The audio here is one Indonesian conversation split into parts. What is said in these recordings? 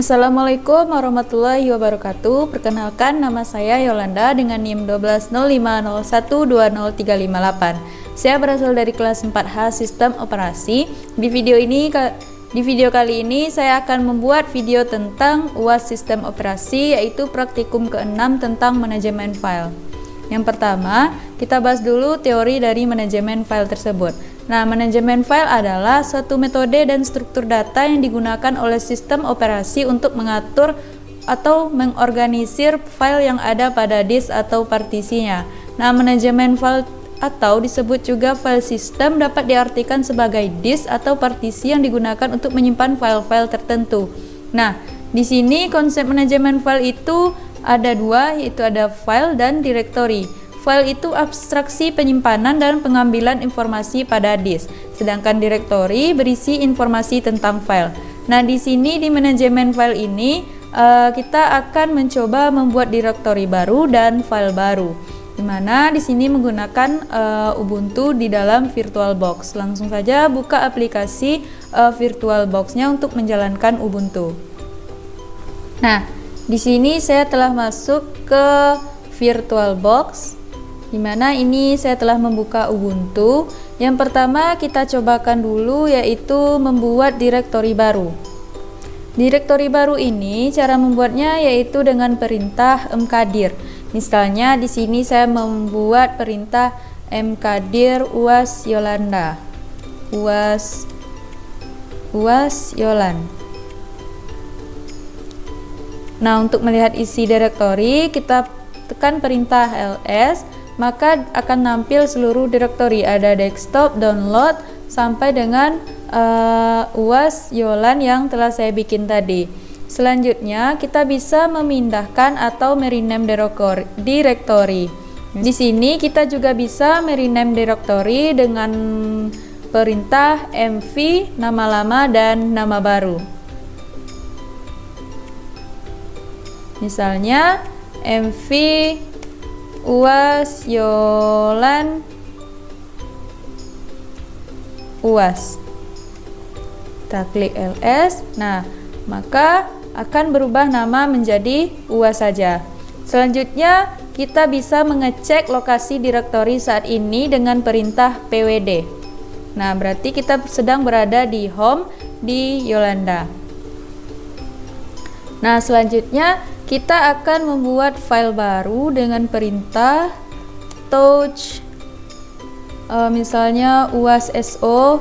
Assalamualaikum warahmatullahi wabarakatuh. Perkenalkan, nama saya Yolanda dengan NIM 1205012038. Saya berasal dari kelas 4H Sistem Operasi. Di video kali ini saya akan membuat video tentang UAS Sistem Operasi, yaitu praktikum ke-6 tentang manajemen file. Yang pertama, kita bahas dulu teori dari manajemen file tersebut. Nah, manajemen file adalah suatu metode dan struktur data yang digunakan oleh sistem operasi untuk mengatur atau mengorganisir file yang ada pada disk atau partisinya. Nah, manajemen file atau disebut juga file system dapat diartikan sebagai disk atau partisi yang digunakan untuk menyimpan file-file tertentu. Nah, di sini konsep manajemen file itu ada dua, yaitu ada file dan directory. File itu abstraksi penyimpanan dan pengambilan informasi pada disk, sedangkan directory berisi informasi tentang file. Nah, di sini di manajemen file ini kita akan mencoba membuat directory baru dan file baru, dimana di sini menggunakan Ubuntu di dalam VirtualBox. Langsung saja buka aplikasi VirtualBox-nya untuk menjalankan Ubuntu. Nah, di sini saya telah masuk ke VirtualBox, dimana ini saya telah membuka Ubuntu. Yang pertama kita cobakan dulu, yaitu membuat directory baru. Directory baru ini cara membuatnya yaitu dengan perintah mkdir. Misalnya di sini saya membuat perintah mkdir uas Yolanda, uas Yolan. Nah, untuk melihat isi directory kita tekan perintah ls, maka akan nampil seluruh directory, ada desktop, download, sampai dengan uas Yolan yang telah saya bikin tadi. Selanjutnya kita bisa memindahkan atau merename directory. Di sini kita juga bisa merename directory dengan perintah mv nama lama dan nama baru. Misalnya mv uas Yolan uas. Kita klik ls. Nah, maka akan berubah nama menjadi uas saja. Selanjutnya kita bisa mengecek lokasi directory saat ini dengan perintah pwd. Nah, berarti kita sedang berada di home di Yolanda. Nah, selanjutnya kita akan membuat file baru dengan perintah touch, misalnya uasso.txt.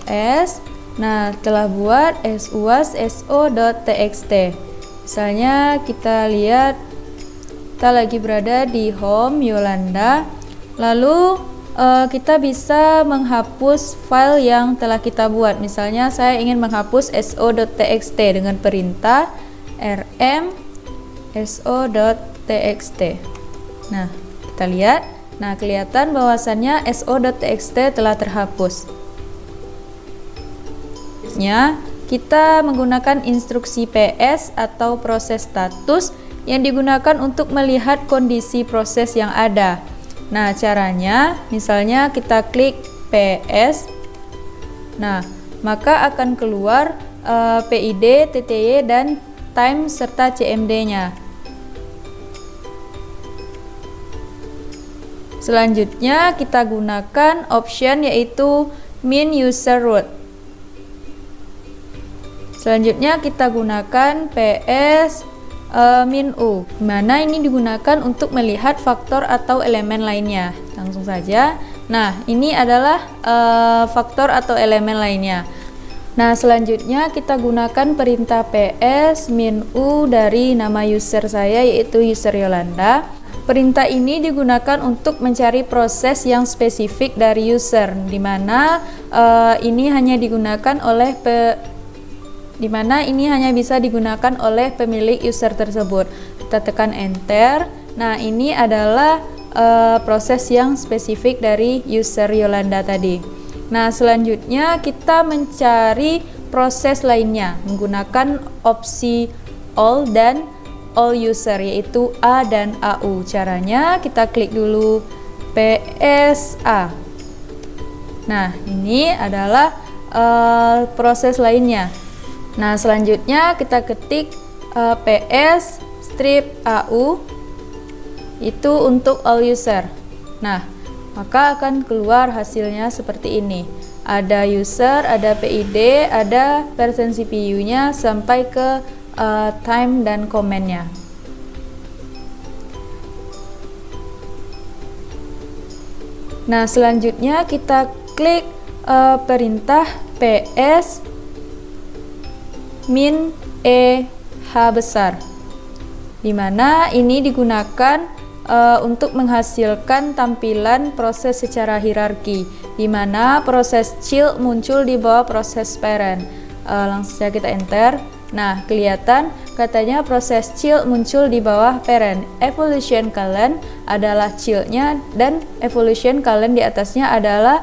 ls. Nah, telah buat uasso.txt. Misalnya kita lihat kita lagi berada di home Yolanda, lalu kita bisa menghapus file yang telah kita buat. Misalnya saya ingin menghapus so.txt dengan perintah rm so.txt. Nah, kita lihat. Nah, kelihatan bahwasannya so.txt telah terhapus. Kita menggunakan instruksi ps atau proses status yang digunakan untuk melihat kondisi proses yang ada. Nah, caranya misalnya kita klik ps. Nah, maka akan keluar PID, TTY, dan time serta CMD-nya. Selanjutnya kita gunakan option yaitu min user root. Selanjutnya kita gunakan ps min u, dimana ini digunakan untuk melihat faktor atau elemen lainnya. Langsung saja. Nah, ini adalah faktor atau elemen lainnya. Nah, selanjutnya kita gunakan perintah ps min u dari nama user saya, yaitu user Yolanda. Perintah ini digunakan untuk mencari proses yang spesifik dari user, dimana ini hanya bisa digunakan oleh pemilik user tersebut. Kita tekan enter. Nah, ini adalah proses yang spesifik dari user Yolanda tadi. Nah, selanjutnya kita mencari proses lainnya menggunakan opsi all dan all user, yaitu A dan AU. Caranya kita klik dulu PSA. Nah, ini adalah proses lainnya. Nah, selanjutnya kita ketik ps strip au itu untuk all user. Nah, maka akan keluar hasilnya seperti ini. Ada user, ada PID, ada persen CPU-nya sampai ke time dan komennya. Nah, selanjutnya kita klik perintah ps min e h besar, dimana ini digunakan untuk menghasilkan tampilan proses secara hierarki, dimana proses child muncul di bawah proses parent. Langsung saja kita enter. Nah, kelihatan katanya proses child muncul di bawah parent. Evolution kalian adalah childnya, dan evolution kalian di atasnya adalah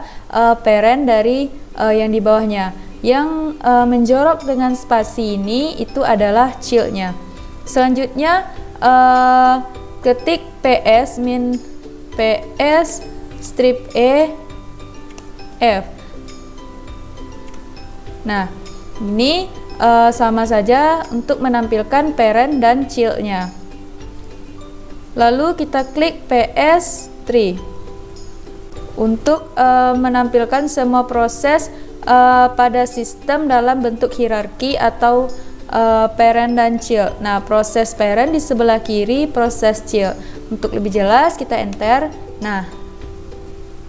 parent dari yang di bawahnya. Yang menjorok dengan spasi ini itu adalah childnya. Selanjutnya ketik ps min ps strip e f. Nah, ini sama saja untuk menampilkan parent dan childnya. Lalu kita klik ps3 untuk menampilkan semua proses pada sistem dalam bentuk hierarki atau parent dan child. Nah, proses parent di sebelah kiri, proses child. Untuk lebih jelas kita enter. Nah,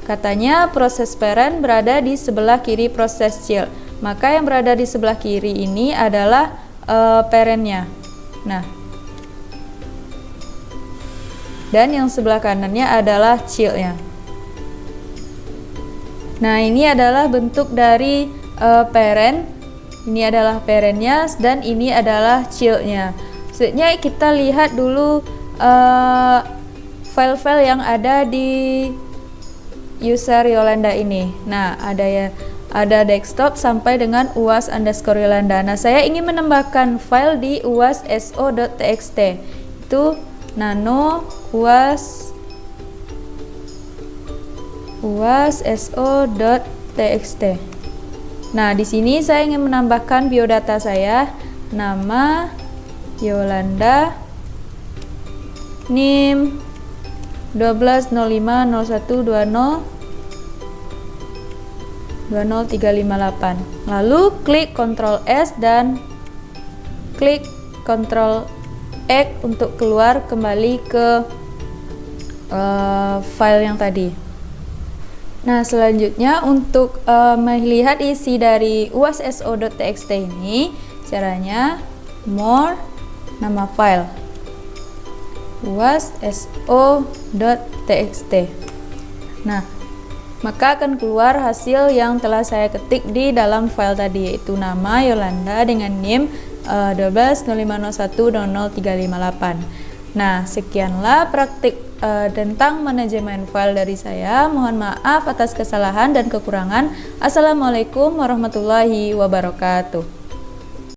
katanya proses parent berada di sebelah kiri proses child. Maka yang berada di sebelah kiri ini adalah parentnya. Nah, dan yang sebelah kanannya adalah childnya. Nah, ini adalah bentuk dari parent. Ini adalah parentnya dan ini adalah childnya. Maksudnya kita lihat dulu file-file yang ada di user Yolanda ini. Nah, ada desktop sampai dengan uas_Yolanda. Nah, saya ingin menambahkan file di uas.so.txt. Itu nano uas.so.txt. Nah, di sini saya ingin menambahkan biodata saya, nama Yolanda, NIM 12050120 20358. Lalu klik Ctrl S dan klik Ctrl X untuk keluar kembali ke file yang tadi. Nah, selanjutnya untuk melihat isi dari uas.so.txt ini, caranya more, nama file uas.so.txt. Nah, maka akan keluar hasil yang telah saya ketik di dalam file tadi, yaitu nama Yolanda dengan NIM 120501000358. Nah, sekianlah praktik tentang manajemen file dari saya. Mohon maaf atas kesalahan dan kekurangan. Assalamualaikum warahmatullahi wabarakatuh.